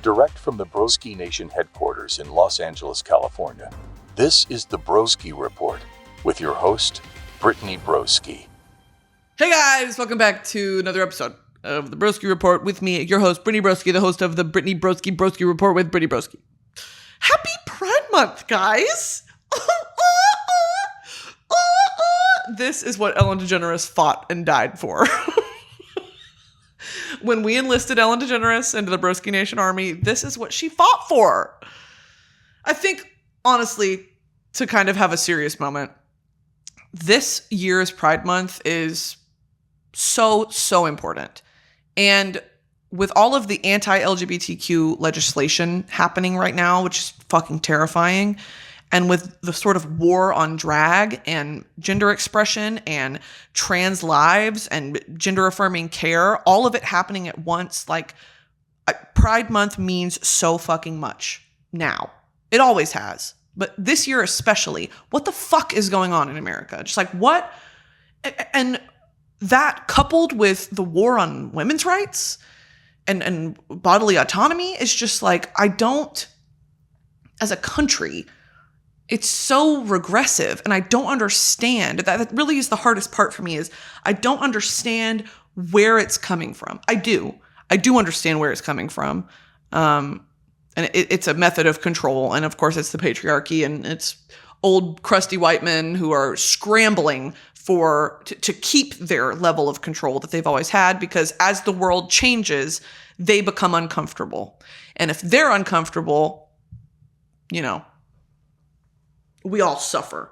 Direct from the Broski Nation headquarters in Los Angeles, California, this is the Broski Report with your host, Brittany Broski. Hey guys, welcome back to another episode of the Broski Report with me, your host, Brittany Broski, the host of the Brittany Broski Report with Brittany Broski. Happy Pride Month, guys! This is what Ellen DeGeneres fought and died for. When we enlisted Ellen DeGeneres into the Broski Nation Army, this is what she fought for. I think, honestly, to kind of have a serious moment, this year's Pride Month is so important. And with all of the anti-LGBTQ legislation happening right now, which is fucking terrifying, and with the sort of war on drag and gender expression and trans lives and gender affirming care, all of it happening at once, like Pride Month means so fucking much now. It always has. But this year especially, what the fuck is going on in America? Just like what? And that coupled with the war on women's rights and bodily autonomy is just like, I don't, as a country, it's so regressive, and I don't understand. That really is the hardest part for me, is I don't understand where it's coming from. I do understand where it's coming from. And it's a method of control. And of course, it's the patriarchy, and it's old crusty white men who are scrambling to keep their level of control that they've always had, because as the world changes, they become uncomfortable. And if they're uncomfortable, we all suffer.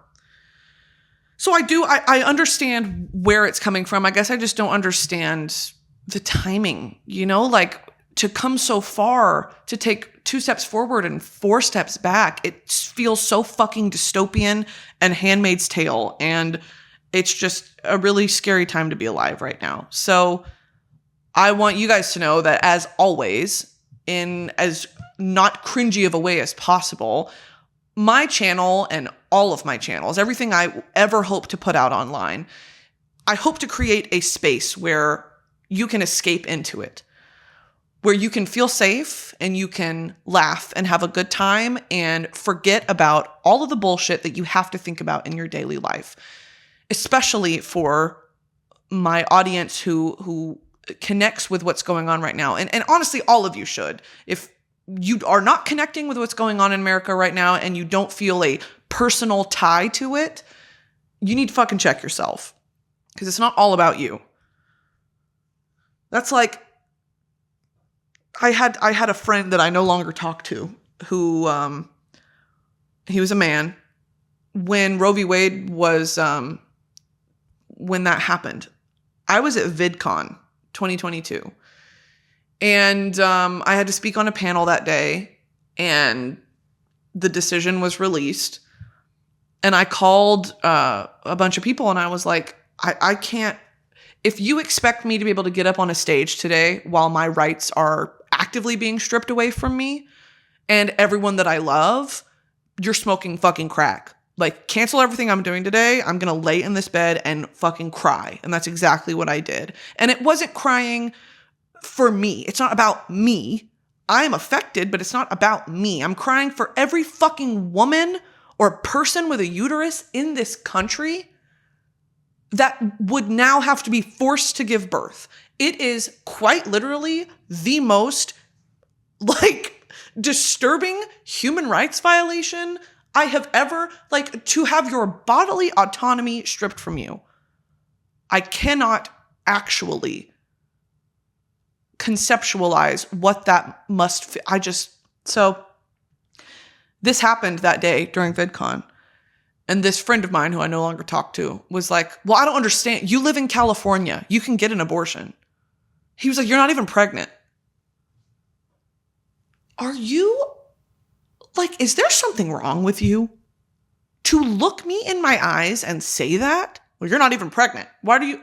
So I understand where it's coming from. I guess I just don't understand the timing, like to come so far, to take 2 steps forward and 4 steps back. It feels so fucking dystopian and Handmaid's Tale. And it's just a really scary time to be alive right now. So I want you guys to know that, as always, in as not cringy of a way as possible, my channel and all of my channels, everything I ever hope to put out online, I hope to create a space where you can escape into it, where you can feel safe and you can laugh and have a good time and forget about all of the bullshit that you have to think about in your daily life, especially for my audience who connects with what's going on right now. And honestly, all of you should. If you are not connecting with what's going on in America right now and you don't feel a personal tie to it, you need to fucking check yourself, because it's not all about you. That's like, I had a friend that I no longer talk to who, he was a man when Roe v. Wade was, when that happened. I was at VidCon 2022. And I had to speak on a panel that day, and the decision was released. And I called a bunch of people, and I was like, I can't, if you expect me to be able to get up on a stage today while my rights are actively being stripped away from me and everyone that I love, you're smoking fucking crack. Like, cancel everything I'm doing today. I'm going to lay in this bed and fucking cry. And that's exactly what I did. And it wasn't crying for me. It's not about me. I'm affected, but it's not about me. I'm crying for every fucking woman or person with a uterus in this country that would now have to be forced to give birth. It is quite literally the most, disturbing human rights violation I have ever, to have your bodily autonomy stripped from you. I cannot actually conceptualize what that must so this happened that day during VidCon, and this friend of mine who I no longer talk to was like, well, I don't understand. You live in California. You can get an abortion. He was like, you're not even pregnant. Are you, is there something wrong with you to look me in my eyes and say that? Well, you're not even pregnant. Why do you?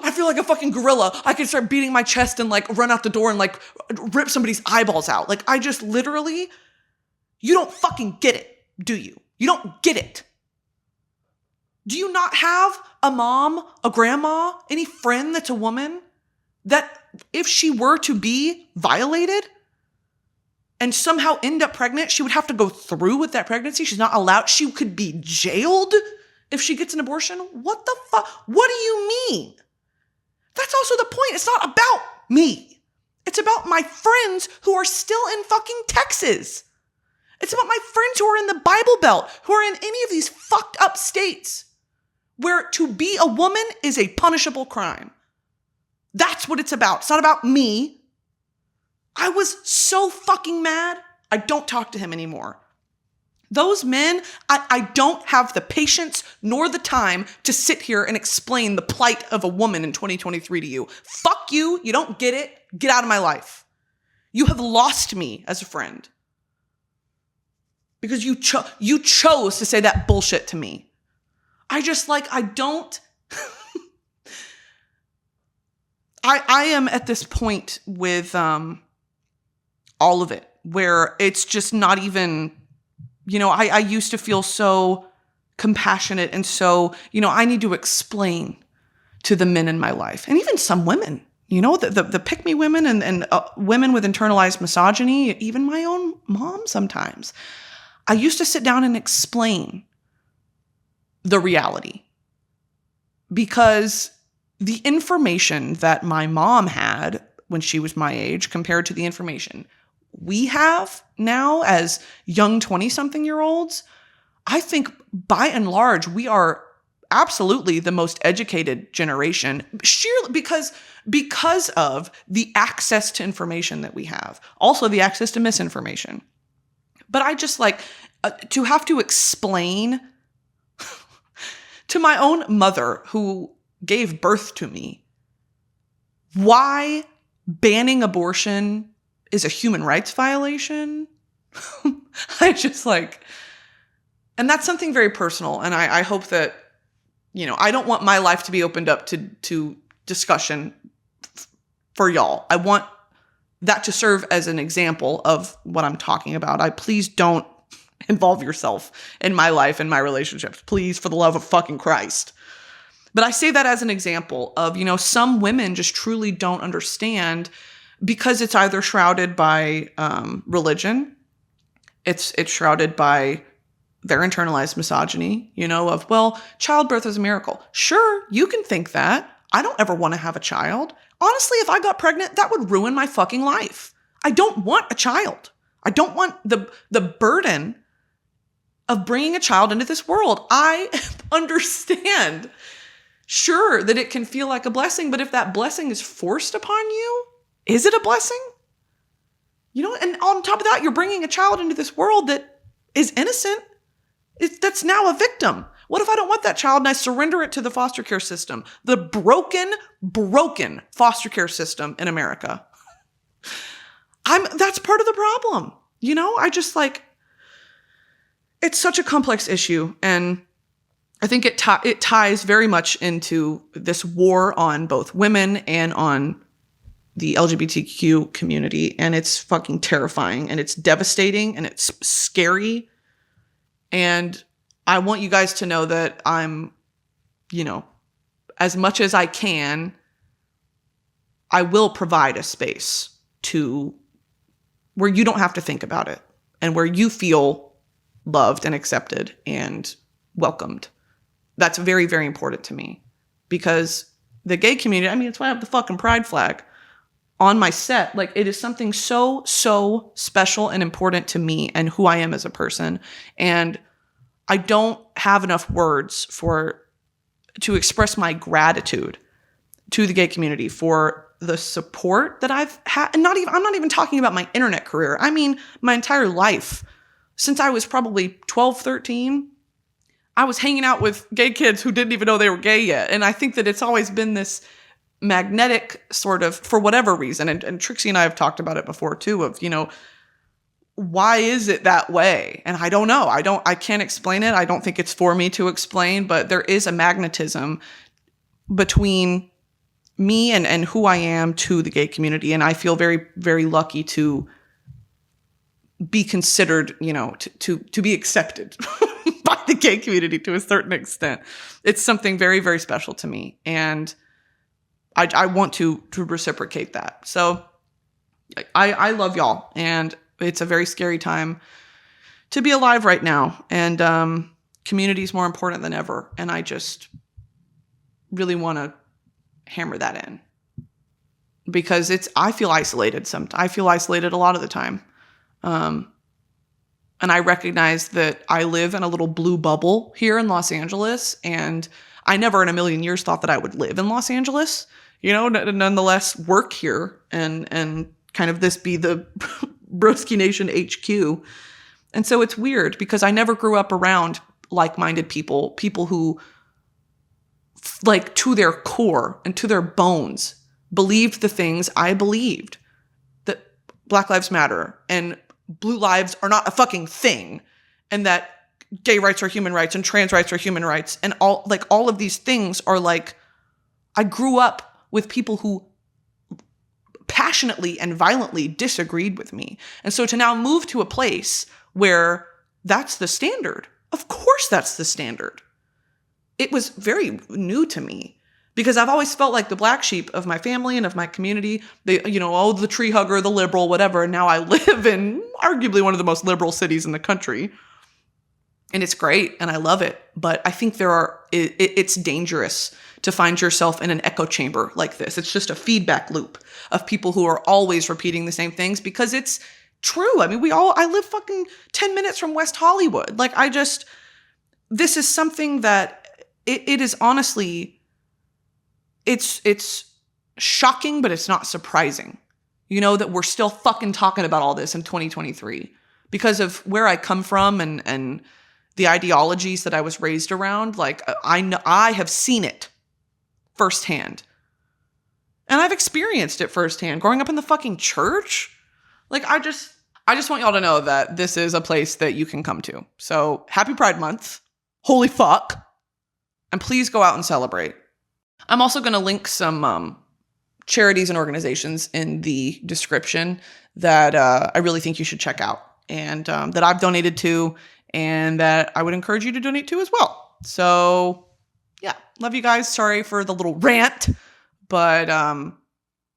I feel like a fucking gorilla. I could start beating my chest and run out the door and rip somebody's eyeballs out. I just literally, you don't fucking get it, do you? You don't get it. Do you not have a mom, a grandma, any friend that's a woman that if she were to be violated and somehow end up pregnant, she would have to go through with that pregnancy. She's not allowed. She could be jailed if she gets an abortion. What the fuck? What do you mean? That's also the point. It's not about me. It's about my friends who are still in fucking Texas. It's about my friends who are in the Bible Belt, who are in any of these fucked up states where to be a woman is a punishable crime. That's what it's about. It's not about me. I was so fucking mad. I don't talk to him anymore. Those men, I don't have the patience nor the time to sit here and explain the plight of a woman in 2023 to you. Fuck you. You don't get it. Get out of my life. You have lost me as a friend. Because you chose to say that bullshit to me. I don't. I am at this point with all of it where it's just not even, I used to feel so compassionate and so, I need to explain to the men in my life and even some women, the pick-me women and women with internalized misogyny, even my own mom sometimes. I used to sit down and explain the reality because the information that my mom had when she was my age compared to the information we have now as young 20-something-year-olds, I think by and large, we are absolutely the most educated generation, sheerly because of the access to information that we have. Also the access to misinformation. But I just to have to explain to my own mother who gave birth to me why banning abortion is a human rights violation. And that's something very personal. And I hope that, I don't want my life to be opened up to discussion for y'all. I want that to serve as an example of what I'm talking about. Please don't involve yourself in my life and my relationships. Please, for the love of fucking Christ. But I say that as an example of, some women just truly don't understand because it's either shrouded by religion, it's shrouded by their internalized misogyny, of, well, childbirth is a miracle. Sure, you can think that. I don't ever want to have a child. Honestly, if I got pregnant, that would ruin my fucking life. I don't want a child. I don't want the burden of bringing a child into this world. I understand, sure, that it can feel like a blessing, but if that blessing is forced upon you, is it a blessing? And on top of that, you're bringing a child into this world that is innocent. That's now a victim. What if I don't want that child and I surrender it to the foster care system? The broken foster care system in America. That's part of the problem. It's such a complex issue. And I think it ties very much into this war on both women and on the LGBTQ community. And it's fucking terrifying and it's devastating and it's scary. And I want you guys to know that I'm, as much as I can, I will provide a space to where you don't have to think about it and where you feel loved and accepted and welcomed. That's very, very important to me because the gay community, it's why I have the fucking pride flag on my set. It is something so, so special and important to me and who I am as a person. And I don't have enough words to express my gratitude to the gay community for the support that I've had. And I'm not even talking about my internet career. My entire life. Since I was probably 12, 13, I was hanging out with gay kids who didn't even know they were gay yet. And I think that it's always been this magnetic sort of, for whatever reason, and Trixie and I have talked about it before too, of, why is it that way? And I don't know. I can't explain it. I don't think it's for me to explain, but there is a magnetism between me and who I am to the gay community. And I feel very, very lucky to be considered, to be accepted by the gay community to a certain extent. It's something very, very special to me. And I want to reciprocate that. So I love y'all, and it's a very scary time to be alive right now, and community is more important than ever, and I just really want to hammer that in, because I feel isolated I feel isolated a lot of the time, and I recognize that I live in a little blue bubble here in Los Angeles, and I never in a million years thought that I would live in Los Angeles, nonetheless work here and kind of this be the Broski Nation HQ. And so it's weird because I never grew up around like-minded people who, like, to their core and to their bones, believed the things I believed, that Black Lives Matter and blue lives are not a fucking thing, and that gay rights are human rights and trans rights are human rights, and all of these things are like, I grew up with people who passionately and violently disagreed with me. And so to now move to a place where that's the standard, of course that's the standard. It was very new to me because I've always felt like the black sheep of my family and of my community. They, the tree hugger, the liberal, whatever. And now I live in arguably one of the most liberal cities in the country. And it's great and I love it. But I think it's dangerous to find yourself in an echo chamber like this. It's just a feedback loop of people who are always repeating the same things because it's true. I mean, I live fucking 10 minutes from West Hollywood. Like, this is something that it is honestly, it's shocking, but it's not surprising, that we're still fucking talking about all this in 2023 because of where I come from and the ideologies that I was raised around. Like, I have seen it firsthand. And I've experienced it firsthand growing up in the fucking church. Like, I just want y'all to know that this is a place that you can come to. So happy Pride Month. Holy fuck. And please go out and celebrate. I'm also going to link some charities and organizations in the description that I really think you should check out and that I've donated to and that I would encourage you to donate to as well. So yeah, love you guys. Sorry for the little rant, but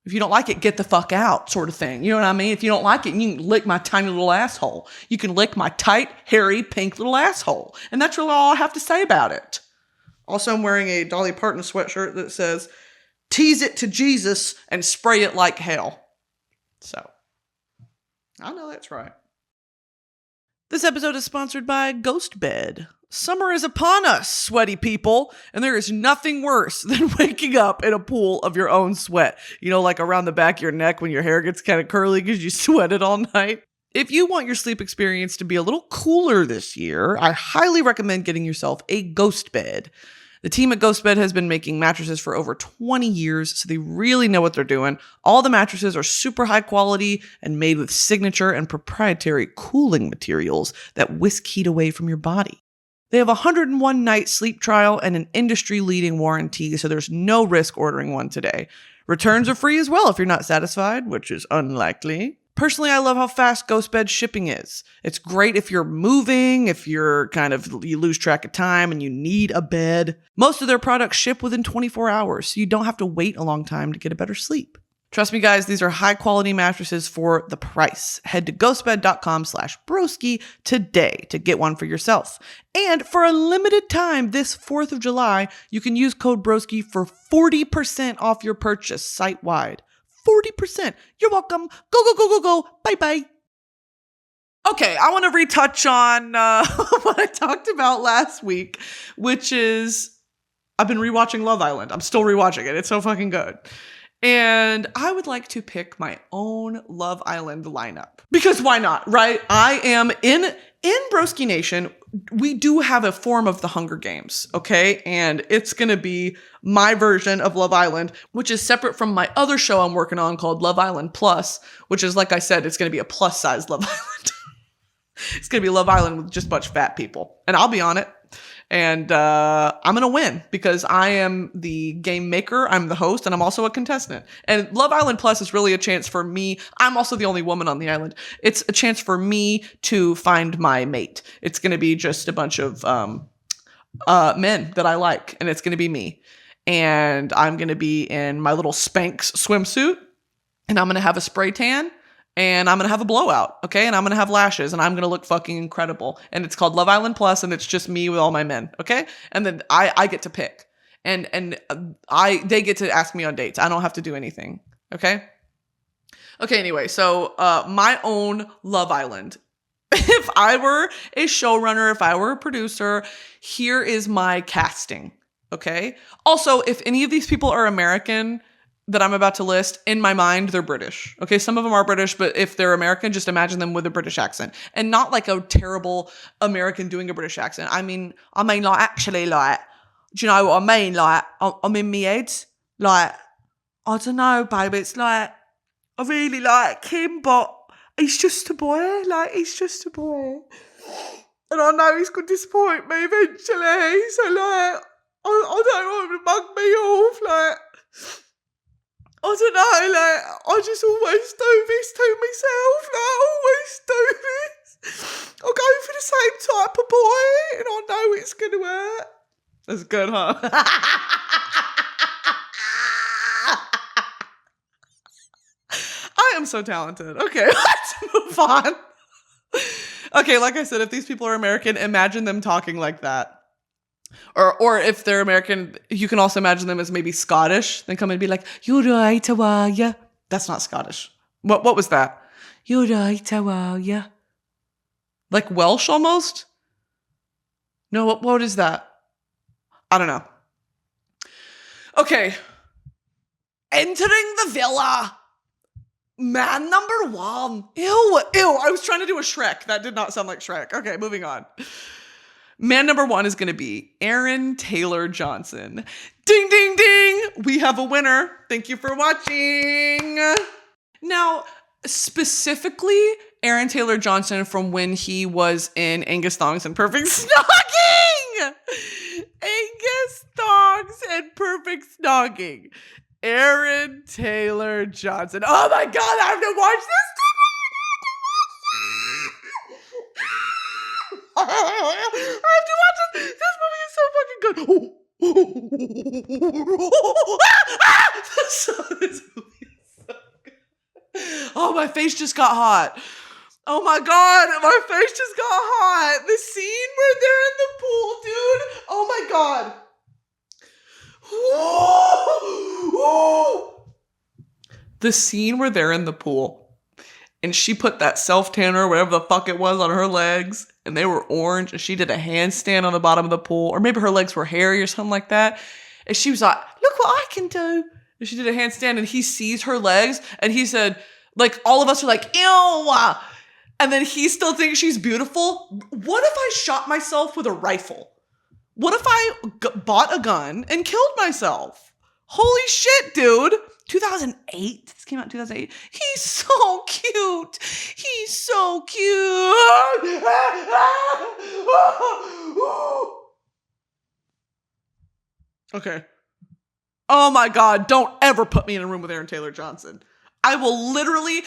if you don't like it, get the fuck out, sort of thing. You know what I mean? If you don't like it, you can lick my tiny little asshole. You can lick my tight, hairy, pink little asshole. And that's really all I have to say about it. Also, I'm wearing a Dolly Parton sweatshirt that says, "Tease it to Jesus and spray it like hell." So, I know that's right. This episode is sponsored by Ghost Bed. Summer is upon us, sweaty people, and there is nothing worse than waking up in a pool of your own sweat. Like around the back of your neck when your hair gets kind of curly because you sweated all night. If you want your sleep experience to be a little cooler this year, I highly recommend getting yourself a Ghost Bed. The team at Ghost Bed has been making mattresses for over 20 years, so they really know what they're doing. All the mattresses are super high quality and made with signature and proprietary cooling materials that whisk heat away from your body. They have a 101-night sleep trial and an industry-leading warranty, so there's no risk ordering one today. Returns are free as well if you're not satisfied, which is unlikely. Personally, I love how fast Ghost Bed shipping is. It's great if you're moving, if you lose track of time and you need a bed. Most of their products ship within 24 hours, so you don't have to wait a long time to get a better sleep. Trust me, guys, these are high-quality mattresses for the price. Head to ghostbed.com/broski today to get one for yourself. And for a limited time this 4th of July, you can use code BROSKI for 40% off your purchase site-wide. 40%. You're welcome. Go, go, go, go, go. Bye-bye. Okay, I want to retouch on what I talked about last week, which is I've been rewatching Love Island. I'm still rewatching it. It's so fucking good. And I would like to pick my own Love Island lineup. Because why not, right? I am in Broski Nation. We do have a form of the Hunger Games, okay? And it's going to be my version of Love Island, which is separate from my other show I'm working on called Love Island Plus, which is, like I said, it's going to be a plus-size Love Island. It's going to be Love Island with just a bunch of fat people. And I'll be on it. And I'm going to win because I am the game maker, I'm the host, and I'm also a contestant. And Love Island Plus is really a chance for me. I'm also the only woman on the island. It's a chance for me to find my mate. It's going to be just a bunch of men that I like, and it's going to be me. and I'm going to be in my little Spanx swimsuit, and I'm going to have a spray tan, and I'm going to have a blowout, okay? And I'm going to have lashes, and I'm going to look fucking incredible. And it's called Love Island Plus, and it's just me with all my men, okay? And then I get to pick. And they get to ask me on dates. I don't have to do anything, okay? Okay, anyway, so my own Love Island. If I were a showrunner, if I were a producer, here is my casting, okay? Also, if any of these people are American that I'm about to list, in my mind, they're British. Okay, some of them are British, but if they're American, just imagine them with a British accent. And not like a terrible American doing a British accent. I mean, like, actually, like, do you know what I mean? Like, I'm in my head. Like, I don't know, babe. It's like, I really like him, but he's just a boy. Like, he's just a boy. And I know he's going to disappoint me eventually. So, like, I don't want him to mug me off. Like, I don't know. Like, I just always do this to myself. Like, I always do this. I'll go for the same type of boy, and I know it's going to work. That's good, huh? I am so talented. Okay, let's move on. Okay, like I said, if these people are American, imagine them talking like that. Or if they're American, you can also imagine them as maybe Scottish. Then come and be like, "You're right, how are ya?" That's not Scottish. What was that? "You're right, how are ya?" Like Welsh almost? No, what is that? I don't know. Okay. Entering the villa. Man number one. Ew. I was trying to do a Shrek. That did not sound like Shrek. Okay, moving on. Man number one is going to be Aaron Taylor Johnson. Ding, ding, ding. We have a winner. Thank you for watching. Now, specifically, Aaron Taylor Johnson from when he was in Angus Thongs and Perfect Snogging. Angus Thongs and Perfect Snogging. Aaron Taylor Johnson. Oh my God, I have to watch this. I have to watch this. This movie is so fucking good. This movie is so good. Oh, my face just got hot. Oh my God, my face just got hot. The scene where they're in the pool, dude. Oh my God. The scene where they're in the pool and she put that self-tanner, whatever the fuck it was, on her legs and they were orange and she did a handstand on the bottom of the pool, or maybe her legs were hairy or something like that. And she was like, "Look what I can do." And she did a handstand and he sees her legs and he said, like, all of us are like, "Ew." And then he still thinks she's beautiful. What if I shot myself with a rifle? What if I bought a gun and killed myself? Holy shit, dude. 2008? This came out in 2008. He's so cute. He's so cute. Okay. Oh my God, don't ever put me in a room with Aaron Taylor Johnson. I will literally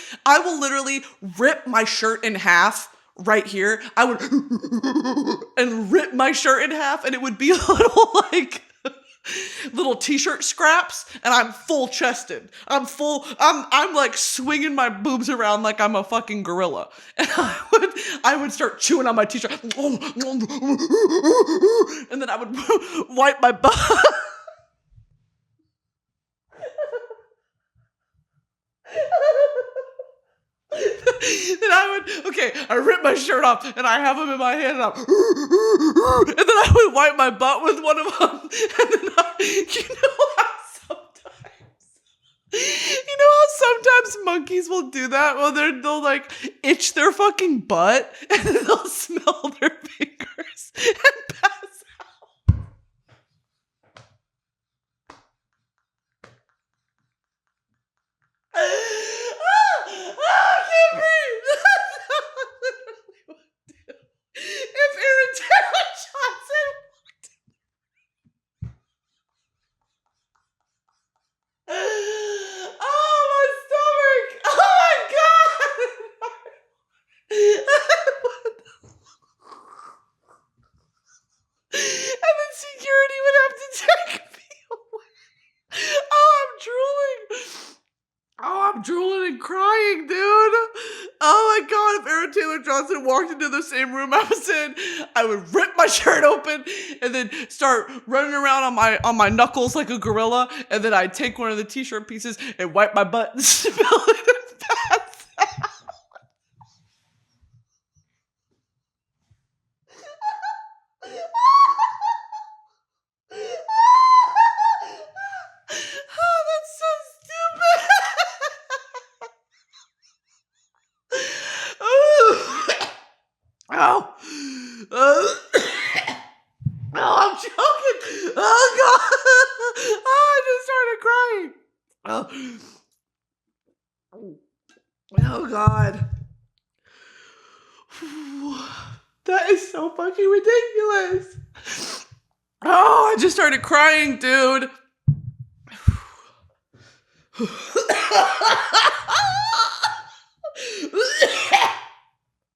rip my shirt in half right here. I would and rip my shirt in half, and it would be little t-shirt scraps, and I'm full chested. I'm like swinging my boobs around like I'm a fucking gorilla. And I would start chewing on my t-shirt. And then I would wipe my butt. Then I rip my shirt off and I have them in my hand and then I would wipe my butt with one of them. And then you know how sometimes monkeys will do that? Well, they'll like itch their fucking butt and then they'll smell their fingers and pass out. I can't breathe. If Aaron Taylor Johnson walked in. Oh, my stomach. Oh my God. And then security would have to take me away. fucking crying, dude. Oh my God, if Aaron Taylor Johnson walked into the same room I was in, I would rip my shirt open and then start running around on my knuckles like a gorilla, and then I'd take one of the t-shirt pieces and wipe my butt and smell it and pass out. Oh, that's so stupid. Oh. Oh, I'm joking. Oh, God. Oh, I just started crying. Oh, God. That is so fucking ridiculous. Oh, I just started crying, dude.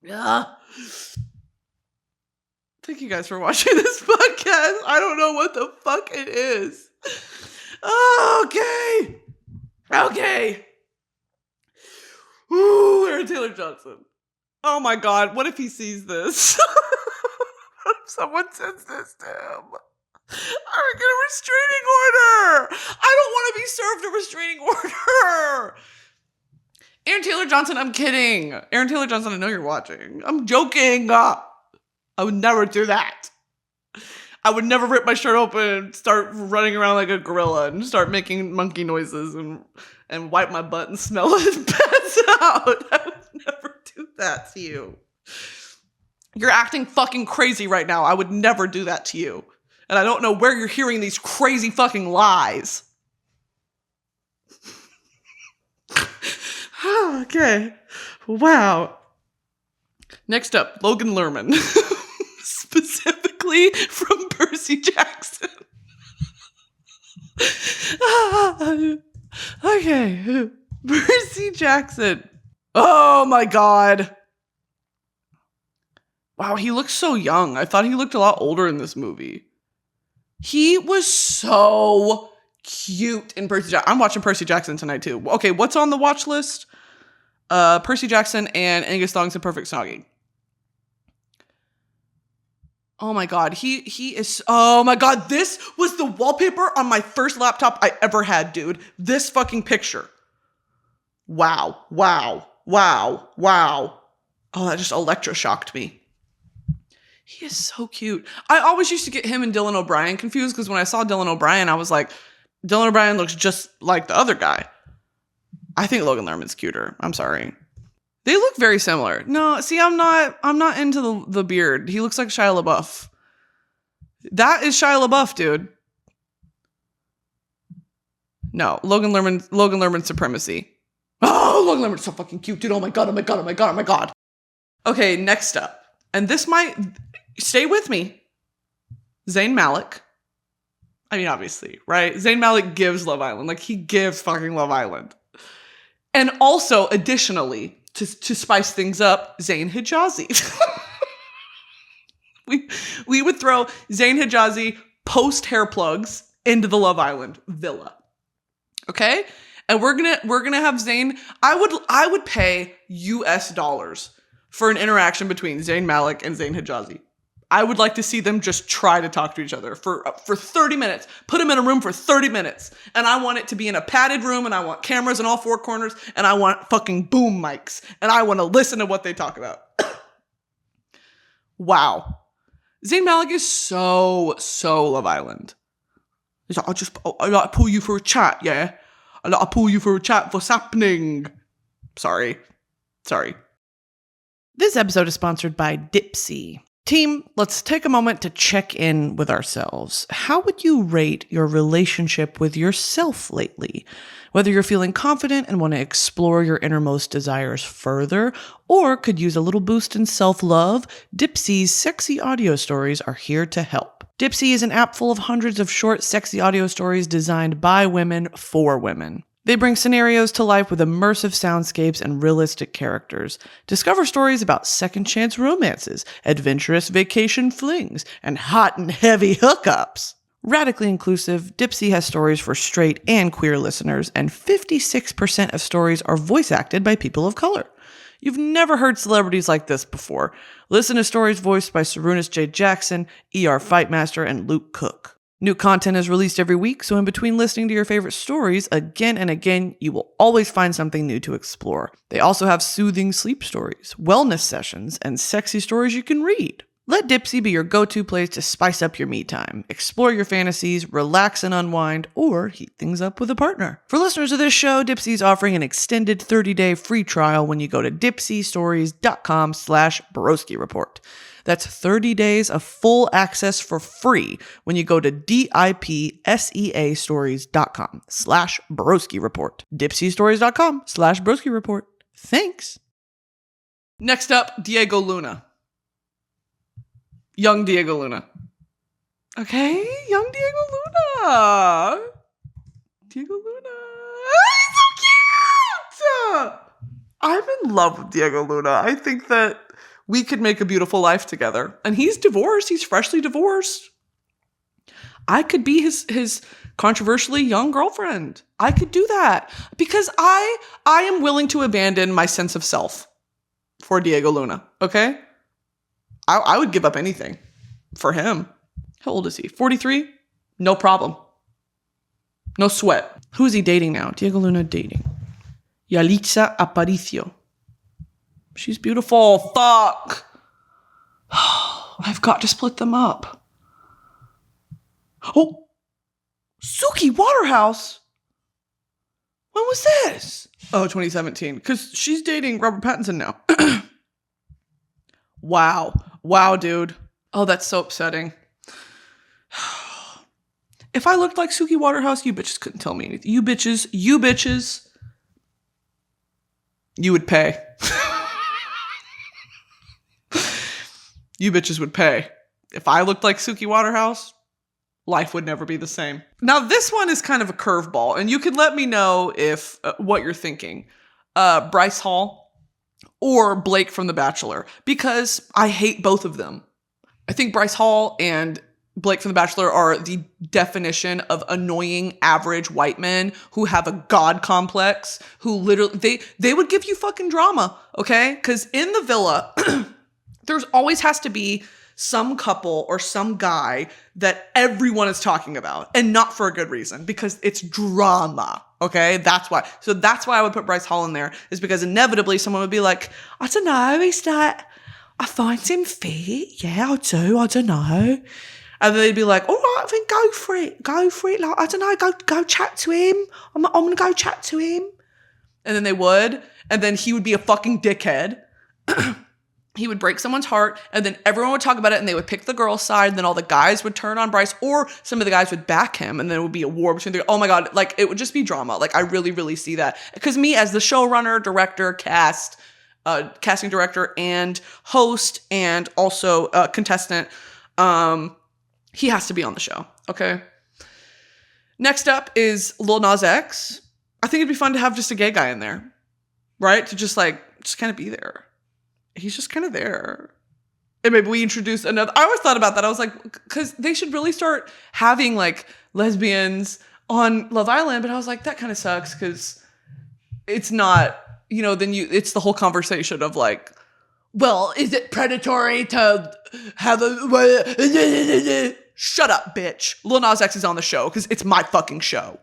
Yeah. Thank you guys for watching this podcast. I don't know what the fuck it is. Okay. Okay. Ooh, Aaron Taylor Johnson. Oh my God, what if he sees this? What if someone sends this to him? I get a restraining order. I don't want to be served a restraining order. Aaron Taylor Johnson, I'm kidding. Aaron Taylor Johnson, I know you're watching. I'm joking. I would never do that. I would never rip my shirt open and start running around like a gorilla and start making monkey noises and wipe my butt and smell it and pass out. I would never do that to you. You're acting fucking crazy right now. I would never do that to you. And I don't know where you're hearing these crazy fucking lies. Okay. Wow. Next up, Logan Lerman. Specifically from Percy Jackson. Okay. Percy Jackson. Oh my God. Wow, he looks so young. I thought he looked a lot older in this movie. He was so cute in Percy Jackson. I'm watching Percy Jackson tonight too. Okay, what's on the watch list? Percy Jackson and Angus Thongs and Perfect Snogging. Oh my God, he is, oh my God, this was the wallpaper on my first laptop I ever had, dude. This fucking picture. Wow, wow, wow, wow. Oh, that just electroshocked me. He is so cute. I always used to get him and Dylan O'Brien confused because when I saw Dylan O'Brien, I was like, Dylan O'Brien looks just like the other guy. I think Logan Lerman's cuter. I'm sorry. They look very similar. No, see, I'm not into the beard. He looks like Shia LaBeouf. That is Shia LaBeouf, dude. No, Logan Lerman's supremacy. Oh, Logan Lerman's so fucking cute, dude. Oh my God, oh my God, oh my God, oh my God. Okay, next up. And this might, stay with me. Zayn Malik. I mean, obviously, right? Zayn Malik gives Love Island. Like, he gives fucking Love Island. And also, additionally, to spice things up, Zayn Hijazi. we would throw Zayn Hijazi post hair plugs into the Love Island villa. Okay? And we're gonna have Zayn. I would pay US dollars for an interaction between Zayn Malik and Zayn Hijazi. I would like to see them just try to talk to each other for 30 minutes. Put them in a room for 30 minutes. And I want it to be in a padded room, and I want cameras in all four corners, and I want fucking boom mics, and I want to listen to what they talk about. Wow. Zayn Malik is so Love Island. He's like, I'll like pull you for a chat, yeah? I'll pull you for a chat. What's happening? Sorry. This episode is sponsored by Dipsea. Team, let's take a moment to check in with ourselves. How would you rate your relationship with yourself lately? Whether you're feeling confident and want to explore your innermost desires further, or could use a little boost in self-love, Dipsea's sexy audio stories are here to help. Dipsea is an app full of hundreds of short, sexy audio stories designed by women for women. They bring scenarios to life with immersive soundscapes and realistic characters. Discover stories about second chance romances, adventurous vacation flings, and hot and heavy hookups. Radically inclusive, Dipsea has stories for straight and queer listeners, and 56% of stories are voice acted by people of color. You've never heard celebrities like this before. Listen to stories voiced by Sarunas J. Jackson, E.R. Fightmaster, and Luke Cook. New content is released every week, so in between listening to your favorite stories again and again, you will always find something new to explore. They also have soothing sleep stories, wellness sessions, and sexy stories you can read. Let Dipsea be your go-to place to spice up your me time, explore your fantasies, relax and unwind, or heat things up with a partner. For listeners of this show, Dipsea is offering an extended 30-day free trial when you go to dipseastories.com/BroskiReport. That's 30 days of full access for free when you go to dipseastories.com/BroskiReport. dipseastories.com/BroskiReport. Thanks. Next up, Diego Luna. Young Diego Luna. Okay, young Diego Luna. Diego Luna. He's so cute! I'm in love with Diego Luna. I think that we could make a beautiful life together. And he's divorced. He's freshly divorced. I could be his controversially young girlfriend. I could do that because I am willing to abandon my sense of self for Diego Luna. Okay? I would give up anything for him. How old is he? 43? No problem. No sweat. Who is he dating now? Diego Luna dating. Yalitza Aparicio. She's beautiful. Fuck. I've got to split them up. Oh. Suki Waterhouse. When was this? Oh, 2017. Because she's dating Robert Pattinson now. Wow. Wow, dude. Oh, that's so upsetting. If I looked like Suki Waterhouse, you bitches couldn't tell me anything. You bitches, you would pay. You bitches would pay. If I looked like Suki Waterhouse, life would never be the same. Now, this one is kind of a curveball, and you can let me know if what you're thinking. Bryce Hall or Blake from The Bachelor, because I hate both of them. I think Bryce Hall and Blake from The Bachelor are the definition of annoying average white men who have a god complex, who literally, they would give you fucking drama, okay? Because in the villa, there's always has to be some couple or some guy that everyone is talking about, and not for a good reason, because it's drama. Okay, that's why. So that's why I would put Bryce Hall in there, is because inevitably someone would be like, I don't know, he's like, I find him fit. Yeah, I do. I don't know. And then they'd be like, all right, then go for it. Like, I don't know, go chat to him. I'm going to go chat to him. And then they would. And then he would be a fucking dickhead. He would break someone's heart, and then everyone would talk about it, and they would pick the girl's side, and then all the guys would turn on Bryce, or some of the guys would back him, and then it would be a war between the, oh my God, like, it would just be drama. Like, I really, really see that. Because me, as the showrunner, director, casting director, and host, and also contestant, he has to be on the show, okay? Next up is Lil Nas X. I think it'd be fun to have just a gay guy in there, right? To just kind of be there. He's just kind of there. And maybe we introduce another. I always thought about that. I was like, because they should really start having like lesbians on Love Island. But I was like, that kind of sucks because it's not, it's the whole conversation of like, well, is it predatory to have a. Shut up, bitch. Lil Nas X is on the show because it's my fucking show.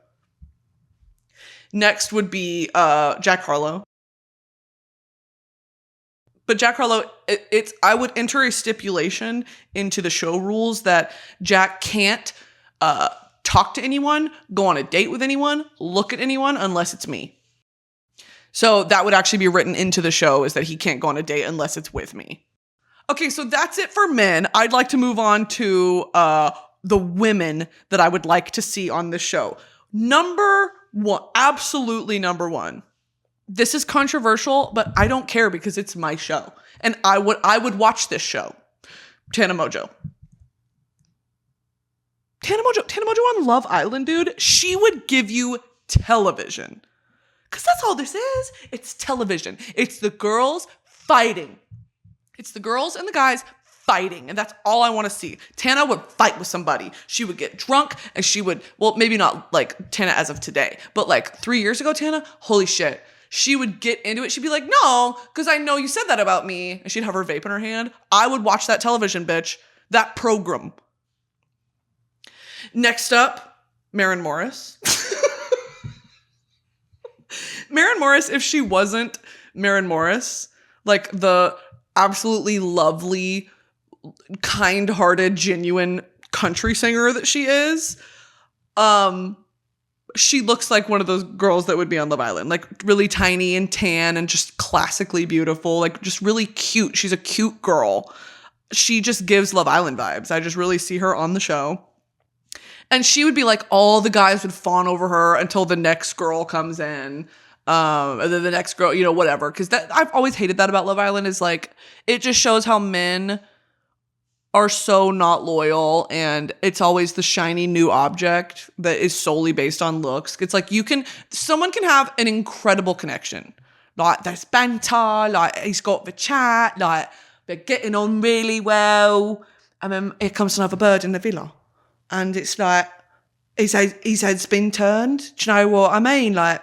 Next would be Jack Harlow. But Jack Harlow, I would enter a stipulation into the show rules that Jack can't talk to anyone, go on a date with anyone, look at anyone unless it's me. So that would actually be written into the show, is that he can't go on a date unless it's with me. Okay, so that's it for men. I'd like to move on to the women that I would like to see on this show. Number one, absolutely number one. This is controversial, but I don't care because it's my show. And I would watch this show. Tana Mongeau. Tana Mongeau on Love Island, dude. She would give you television. Because that's all this is. It's television. It's the girls fighting. It's the girls and the guys fighting. And that's all I want to see. Tana would fight with somebody. She would get drunk and she would, well, maybe not like Tana as of today, but like 3 years ago, Tana, holy shit. She would get into it. She'd be like, no, because I know you said that about me. And she'd have her vape in her hand. I would watch that television, bitch. That program. Next up, Maren Morris. Maren Morris, if she wasn't Maren Morris, like the absolutely lovely, kind-hearted, genuine country singer that she is, she looks like one of those girls that would be on Love Island, like really tiny and tan and just classically beautiful, like just really cute. She's a cute girl. She just gives Love Island vibes. I just really see her on the show. And she would be like, all the guys would fawn over her until the next girl comes in. And then the next girl, you know, whatever. Because I've always hated that about Love Island, is like, it just shows how men are so not loyal, and it's always the shiny new object that is solely based on looks. It's like someone can have an incredible connection. Like, there's banter, like, he's got the chat, like, they're getting on really well. And then here comes another bird in the villa. And it's like, his head's been turned. Do you know what I mean? Like,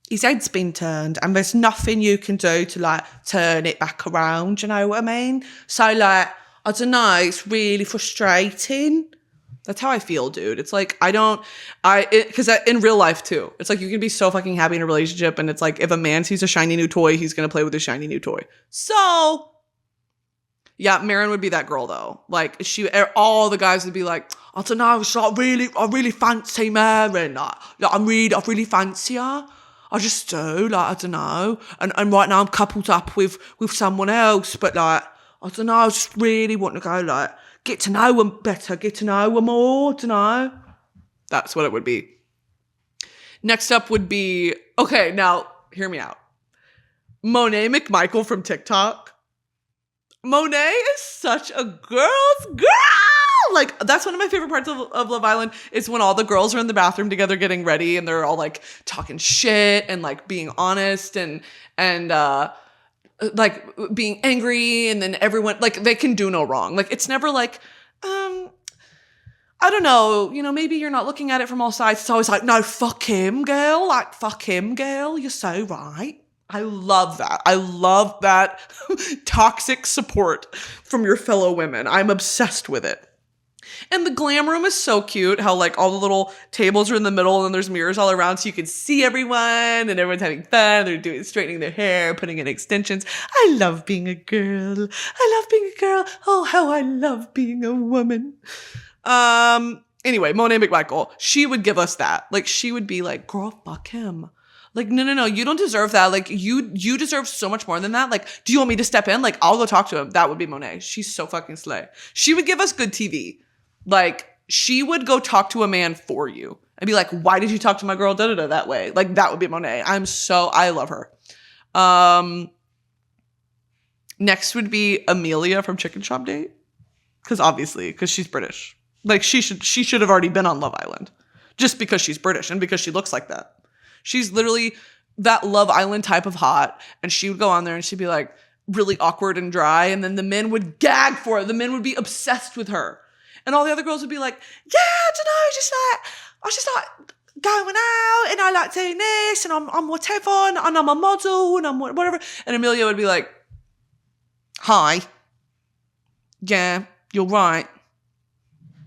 his head's been turned and there's nothing you can do to, like, turn it back around. Do you know what I mean? So, like, I don't know, it's really frustrating. That's how I feel, dude. It's like, because in real life too, it's like you can be so fucking happy in a relationship, and it's like, if a man sees a shiny new toy, he's going to play with his shiny new toy. So, yeah, Maren would be that girl though. Like, all the guys would be like, I don't know, it's like, I really fancy Maren. Like, I really fancy her. I just do, like, I don't know. And right now I'm coupled up with someone else, but like, I don't know, I just really want to go, like, get to know them better, get to know them more, don't know. That's what it would be. Next up would be, okay, now, hear me out. Monet McMichael from TikTok. Monet is such a girl's girl! Like, that's one of my favorite parts of Love Island, is when all the girls are in the bathroom together getting ready, and they're all, like, talking shit and, like, being honest and like, being angry, and then everyone, like, they can do no wrong. Like, it's never like, I don't know, you know, maybe you're not looking at it from all sides. It's always like, no, fuck him, girl. Like, fuck him, girl. You're so right. I love that. I love that toxic support from your fellow women. I'm obsessed with it. And the glam room is so cute, how, like, all the little tables are in the middle and there's mirrors all around so you can see everyone, and everyone's having fun. They're straightening their hair, putting in extensions. I love being a girl. I love being a girl. Oh, how I love being a woman. Anyway, Monet McMichael, she would give us that. Like, she would be like, girl, fuck him. Like, no, you don't deserve that. Like, you deserve so much more than that. Like, do you want me to step in? Like, I'll go talk to him. That would be Monet. She's so fucking slay. She would give us good TV. Like, she would go talk to a man for you and be like, why did you talk to my girl da-da-da that way? Like, that would be Monet. I love her. Next would be Amelia from Chicken Shop Date. Because she's British. Like, she should have already been on Love Island. Just because she's British and because she looks like that. She's literally that Love Island type of hot. And she would go on there and she'd be like really awkward and dry. And then the men would gag for her. The men would be obsessed with her. And all the other girls would be like, yeah, I don't know, I just like going out, and I like doing this, and I'm whatever, and I'm a model, and I'm whatever. And Amelia would be like, hi. Yeah, you're right.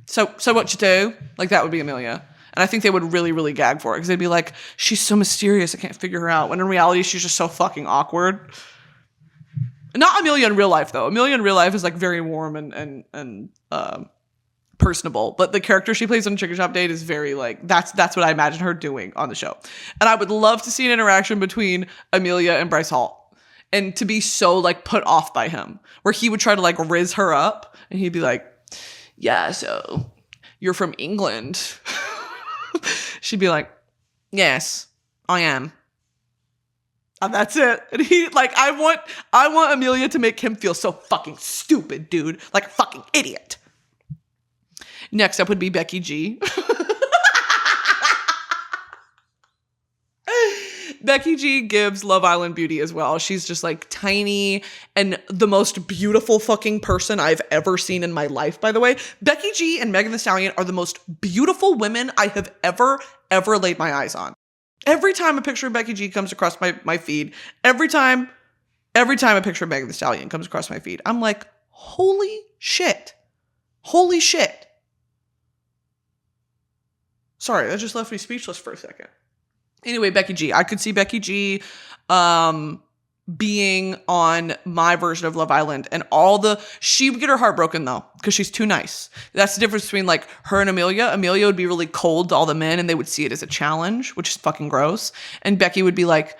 So what you do? Like, that would be Amelia. And I think they would really, really gag for it, because they'd be like, she's so mysterious, I can't figure her out. When in reality, she's just so fucking awkward. Not Amelia in real life, though. Amelia in real life is, like, very warm and personable, but the character she plays on Chicken Shop Date is very, like, that's what I imagine her doing on the show. And I would love to see an interaction between Amelia and Bryce Hall, and to be so, like, put off by him, where he would try to, like, riz her up, and he'd be like, yeah, so you're from England. She'd be like, yes, I am. And that's it. And he, like, I want Amelia to make him feel so fucking stupid, dude. Like a fucking idiot. Next up would be Becky G. Becky G gives Love Island beauty as well. She's just like tiny and the most beautiful fucking person I've ever seen in my life, by the way. Becky G and Megan Thee Stallion are the most beautiful women I have ever laid my eyes on. Every time a picture of Becky G comes across my feed, every time a picture of Megan Thee Stallion comes across my feed, I'm like, holy shit. Holy shit. Sorry, that just left me speechless for a second. Anyway, Becky G. I could see Becky G being on my version of Love Island and she would get her heart broken though, because she's too nice. That's the difference between like her and Amelia. Amelia would be really cold to all the men and they would see it as a challenge, which is fucking gross. And Becky would be like,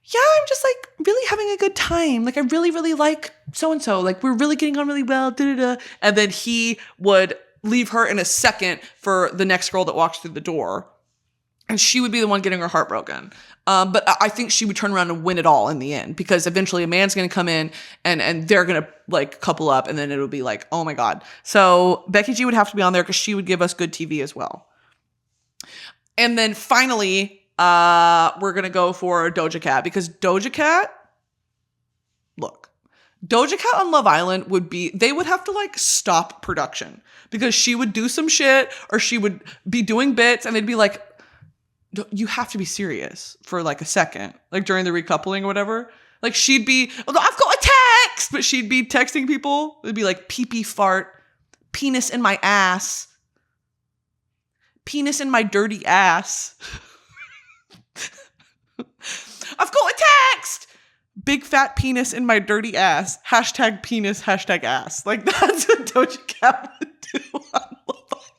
yeah, I'm just like really having a good time. Like I really, really like so-and-so. Like we're really getting on really well. Da-da-da. And then he would leave her in a second for the next girl that walks through the door. And she would be the one getting her heart broken. But I think she would turn around and win it all in the end, because eventually a man's going to come in and they're going to like couple up, and then it'll be like, oh my God. So Becky G would have to be on there because she would give us good TV as well. And then finally, we're going to go for Doja Cat, because Doja Cat on Love Island they would have to like stop production, because she would do some shit or she would be doing bits and they'd be like, you have to be serious for like a second, like during the recoupling or whatever. Like she'd be, I've got a text, but she'd be texting people. It'd be like pee-pee fart, penis in my ass, penis in my dirty ass. I've got a text. Big fat penis in my dirty ass. Hashtag penis, hashtag ass. Like that's what Doja Cat would do on Love Island.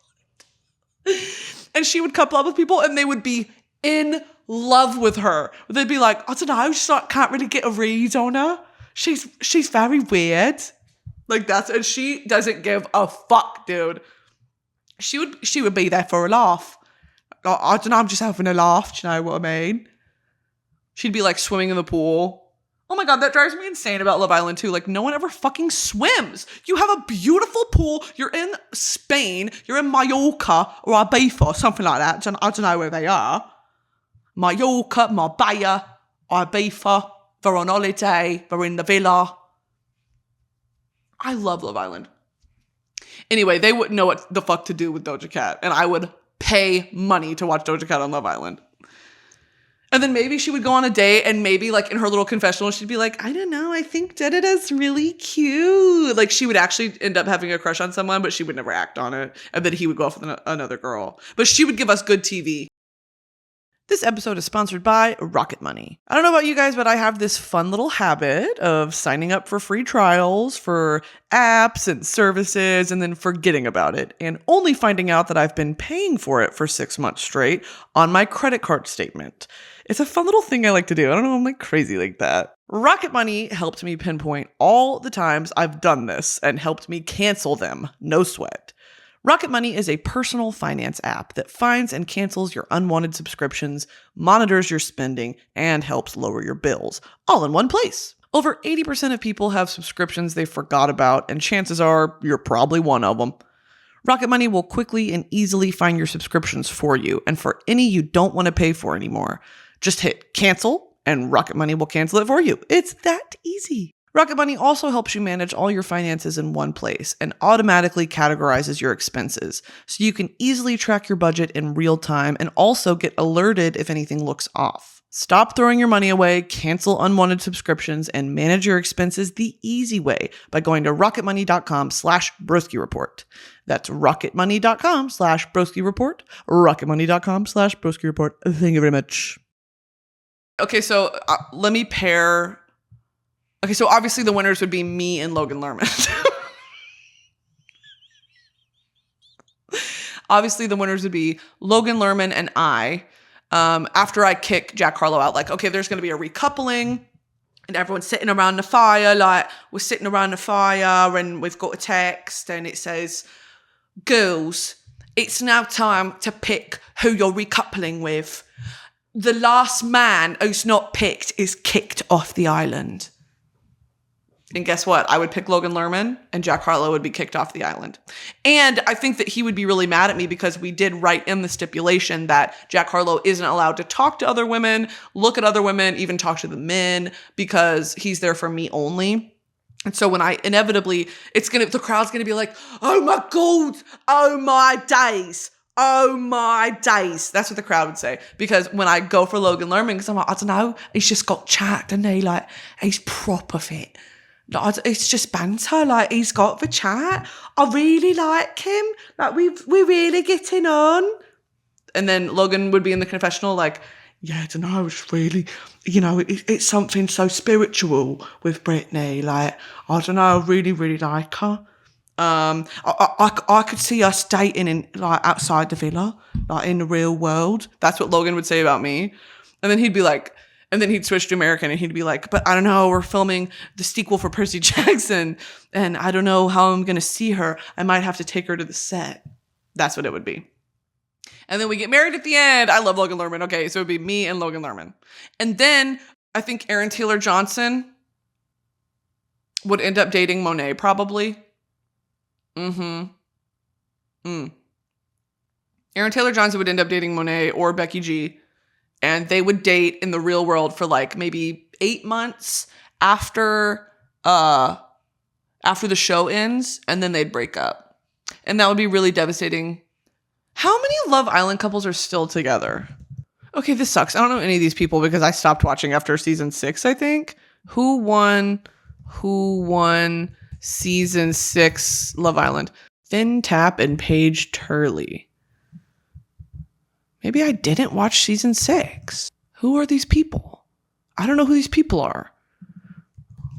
And she would couple up with people and they would be in love with her. They'd be like, I don't know, can't really get a read on her. She's very weird. Like that's, and she doesn't give a fuck, dude. She would be there for a laugh. I don't know, I'm just having a laugh. Do you know what I mean? She'd be like swimming in the pool. Oh my God, that drives me insane about Love Island too. Like no one ever fucking swims. You have a beautiful pool. You're in Spain. You're in Mallorca or Ibiza, something like that. I don't know where they are. Mallorca, Marbella, Ibiza. They're on holiday. They're in the villa. I love Love Island. Anyway, they wouldn't know what the fuck to do with Doja Cat. And I would pay money to watch Doja Cat on Love Island. And then maybe she would go on a date and maybe like in her little confessional, she'd be like, I don't know, I think da-da-da's really cute. Like she would actually end up having a crush on someone, but she would never act on it. And then he would go off with another girl. But she would give us good TV. This episode is sponsored by Rocket Money. I don't know about you guys, but I have this fun little habit of signing up for free trials for apps and services and then forgetting about it and only finding out that I've been paying for it for 6 months straight on my credit card statement. It's a fun little thing I like to do. I don't know, I'm like crazy like that. Rocket Money helped me pinpoint all the times I've done this and helped me cancel them. No sweat. Rocket Money is a personal finance app that finds and cancels your unwanted subscriptions, monitors your spending, and helps lower your bills, all in one place. Over 80% of people have subscriptions they forgot about, and chances are you're probably one of them. Rocket Money will quickly and easily find your subscriptions for you, and for any you don't want to pay for anymore. Just hit cancel, and Rocket Money will cancel it for you. It's that easy. Rocket Money also helps you manage all your finances in one place and automatically categorizes your expenses, so you can easily track your budget in real time and also get alerted if anything looks off. Stop throwing your money away, cancel unwanted subscriptions, and manage your expenses the easy way by going to rocketmoney.com/BroskiReport. That's rocketmoney.com/BroskiReport, rocketmoney.com/BroskiReport. Thank you very much. Okay, so let me pair... Okay, so obviously the winners would be me and Logan Lerman. Obviously the winners would be Logan Lerman and I. After I kick Jack Harlow out, like, okay, there's going to be a recoupling and everyone's sitting around the fire. Like, we're sitting around the fire and we've got a text and it says, girls, it's now time to pick who you're recoupling with. The last man who's not picked is kicked off the island. And guess what? I would pick Logan Lerman and Jack Harlow would be kicked off the island. And I think that he would be really mad at me because we did write in the stipulation that Jack Harlow isn't allowed to talk to other women, look at other women, even talk to the men because he's there for me only. And so when I inevitably, the crowd's gonna be like, oh my God, oh my days. Oh my days. That's what the crowd would say. Because when I go for Logan Lerman, because I'm like, I don't know, he's just got chat, and he's proper fit. It's just banter. Like, he's got the chat. I really like him. Like, we're really getting on. And then Logan would be in the confessional like, yeah, I don't know, it's really, it's something so spiritual with Brittany. Like, I don't know, I really, really like her. I could see us dating in outside the villa, like in the real world. That's what Logan would say about me. And then he'd be like, and then he'd switch to American and he'd be like, but I don't know, we're filming the sequel for Percy Jackson and I don't know how I'm going to see her. I might have to take her to the set. That's what it would be. And then we get married at the end. I love Logan Lerman. Okay, so it would be me and Logan Lerman. And then I think Aaron Taylor Johnson would end up dating Monet probably. Aaron Taylor Johnson would end up dating Monet or Becky G. And they would date in the real world for like maybe 8 months after the show ends, and then they'd break up. And that would be really devastating. How many Love Island couples are still together? Okay, this sucks. I don't know any of these people because I stopped watching after season 6, I think. Who won season 6 Love Island? Finn Tapp and Paige Turley. Maybe I didn't watch season 6. Who are these people? I don't know who these people are.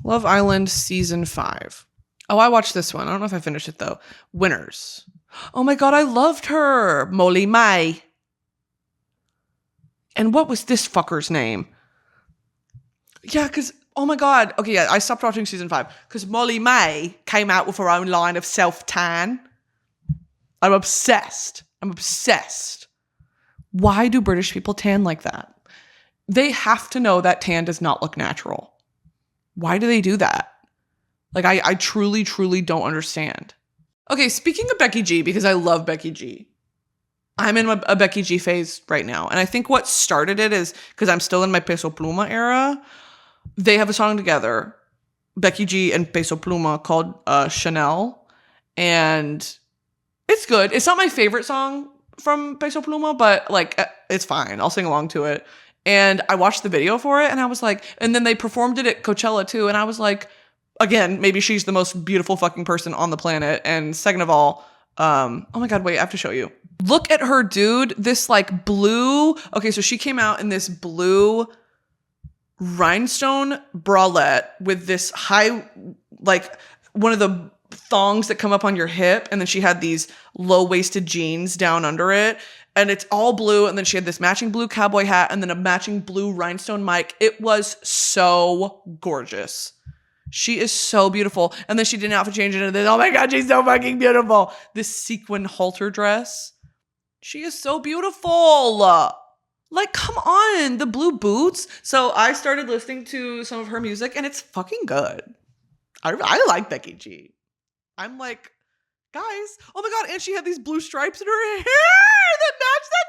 Love Island season 5. Oh, I watched this one. I don't know if I finished it though. Winners. Oh my God, I loved her. Molly May. And what was this fucker's name? Yeah, because, oh my God. Okay, yeah, I stopped watching season 5 because Molly May came out with her own line of self-tan. I'm obsessed. Why do British people tan like that? They have to know that tan does not look natural. Why do they do that? Like, I truly, truly don't understand. Okay, speaking of Becky G, because I love Becky G. I'm in a Becky G phase right now. And I think what started it is, because I'm still in my Peso Pluma era, they have a song together, Becky G and Peso Pluma, called Chanel. And it's good. It's not my favorite song from Peso Pluma, but like, it's fine. I'll sing along to it. And I watched the video for it and I was like, and then they performed it at Coachella too. And I was like, again, maybe she's the most beautiful fucking person on the planet. And second of all, oh my God, wait, I have to show you. Look at her, dude. This like blue, okay, so she came out in this blue rhinestone bralette with this high, like one of the thongs that come up on your hip, and then she had these low-waisted jeans down under it, and it's all blue, and then she had this matching blue cowboy hat and then a matching blue rhinestone mic. It was so gorgeous. She is so beautiful. And then she did an outfit change into this, oh my God, she's so fucking beautiful, this sequin halter dress. She is so beautiful. Like, come on, the blue boots. So I started listening to some of her music and it's fucking good. I like Becky G. I'm like, guys, oh my God, and she had these blue stripes in her hair that matched that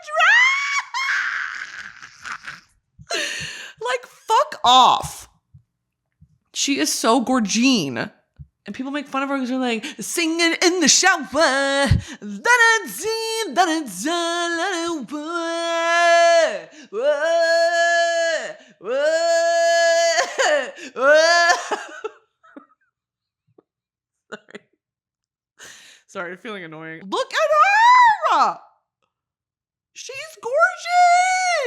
dress. Like, fuck off. She is so gorgine. And people make fun of her because they're like, singing in the shower. Sorry, feeling annoying. Look at her! She's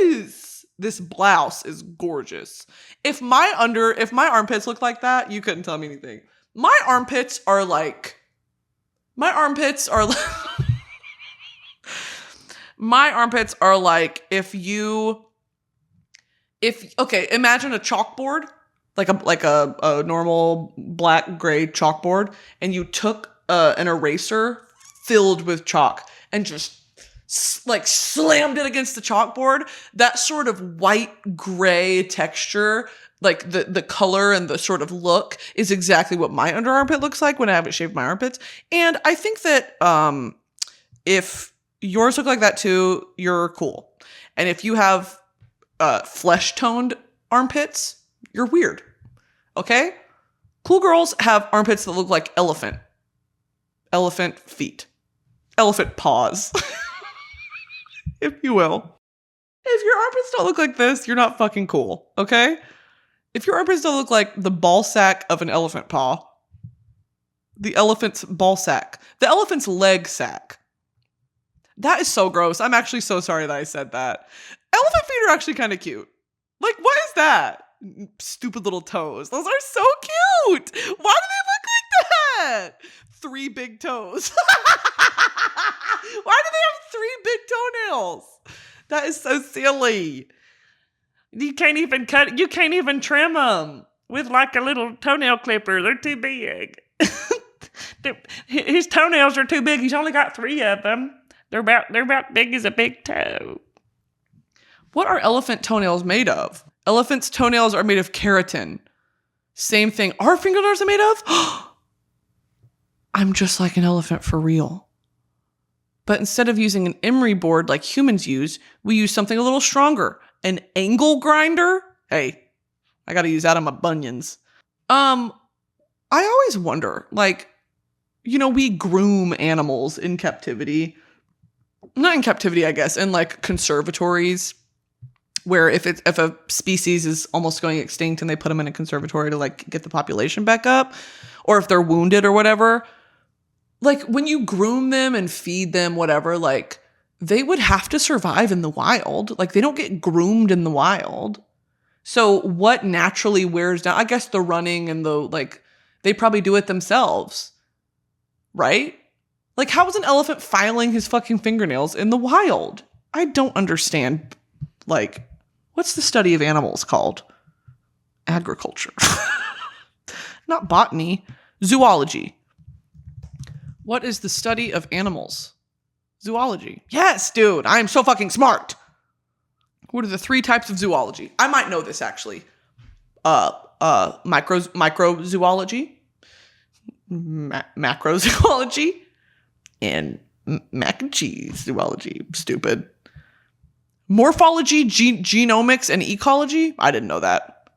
gorgeous! This blouse is gorgeous. If my armpits looked like that, you couldn't tell me anything. My armpits are like okay, imagine a chalkboard, like a normal black gray chalkboard, and you took an eraser filled with chalk and just like slammed it against the chalkboard. That sort of white gray texture Like the color and the sort of look is exactly what my under armpit looks like when I haven't shaved my armpits. And I think that if yours look like that too, you're cool. And if you have flesh toned armpits, you're weird. Okay? Cool girls have armpits that look like elephant feet, elephant paws, if you will. If your armpits don't look like this, you're not fucking cool. Okay? If your armpits don't look like the ball sack of an elephant paw, the elephant's ball sack, the elephant's leg sack. That is so gross. I'm actually so sorry that I said that. Elephant feet are actually kind of cute. Like, what is that? Stupid little toes. Those are so cute. Why do they look like that? 3 big toes. Why do they have 3 big toenails? That is so silly. You can't even trim them with like a little toenail clipper. They're too big. His toenails are too big. He's only got 3 of them. They're about big as a big toe. What are elephant toenails made of? Elephants' toenails are made of keratin. Same thing. Our fingernails are made of? I'm just like an elephant for real. But instead of using an emery board like humans use, we use something a little stronger. An angle grinder? Hey, I gotta use that on my bunions. I always wonder, like, we groom animals in captivity. Not in captivity, I guess, in like conservatories, where if a species is almost going extinct and they put them in a conservatory to like get the population back up, or if they're wounded or whatever, like when you groom them and feed them, whatever, like they would have to survive in the wild. Like they don't get groomed in the wild. So what naturally wears down? I guess the running and the like, they probably do it themselves, right? Like how is an elephant filing his fucking fingernails in the wild? I don't understand. Like, what's the study of animals called? Agriculture. Not botany. Zoology. What is the study of animals? Zoology. Yes, dude. I am so fucking smart. What are the 3 types of zoology? I might know this actually. Microzoology, macrozoology, and mac and cheese zoology. Stupid. Morphology, genomics, and ecology? I didn't know that.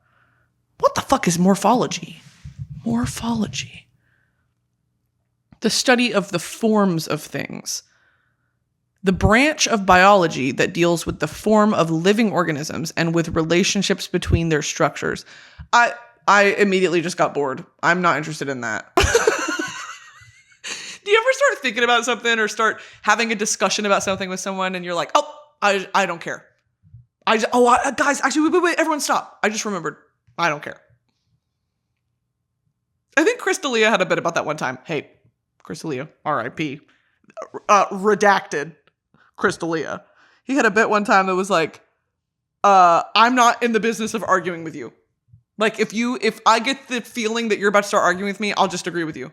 What the fuck is morphology? Morphology. The study of the forms of things. The branch of biology that deals with the form of living organisms and with relationships between their structures. I immediately just got bored. I'm not interested in that. Do you ever start thinking about something or start having a discussion about something with someone and you're like, oh, I don't care. Guys, actually, wait, everyone stop. I just remembered. I don't care. I think Chris D'Elia had a bit about that one time. Hey, Chris D'Elia, R.I.P. Redacted Chris D'Elia. He had a bit one time that was like, I'm not in the business of arguing with you. Like, if I get the feeling that you're about to start arguing with me, I'll just agree with you.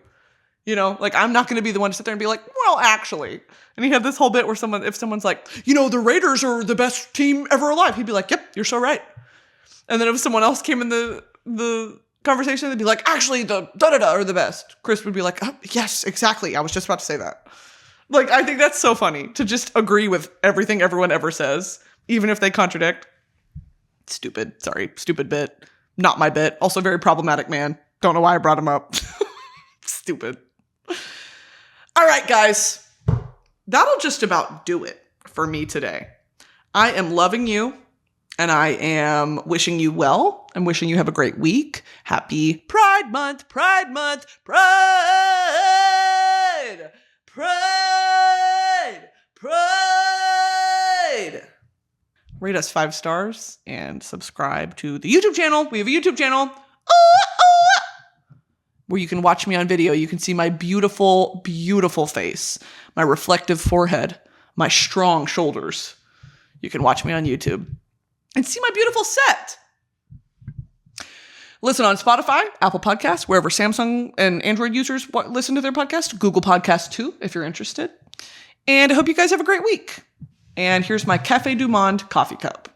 Like, I'm not going to be the one to sit there and be like, well, actually. And he had this whole bit where if someone's like, the Raiders are the best team ever alive, he'd be like, yep, you're so right. And then if someone else came in the conversation, they'd be like, actually, the da-da-da are the best. Chris would be like, oh, yes, exactly. I was just about to say that. Like, I think that's so funny to just agree with everything everyone ever says, even if they contradict. Stupid. Sorry. Stupid bit. Not my bit. Also very problematic, man. Don't know why I brought him up. Stupid. All right, guys. That'll just about do it for me today. I am loving you, and I am wishing you well. I'm wishing you have a great week. Happy Pride Month, Pride Month, Pride! Pride! Pride! Rate us 5 stars and subscribe to the YouTube channel. We have a YouTube channel where you can watch me on video. You can see my beautiful, beautiful face, my reflective forehead, my strong shoulders. You can watch me on YouTube and see my beautiful set. Listen on Spotify, Apple Podcasts, wherever Samsung and Android users listen to their podcast, Google Podcasts too, if you're interested. And I hope you guys have a great week. And here's my Café du Monde coffee cup.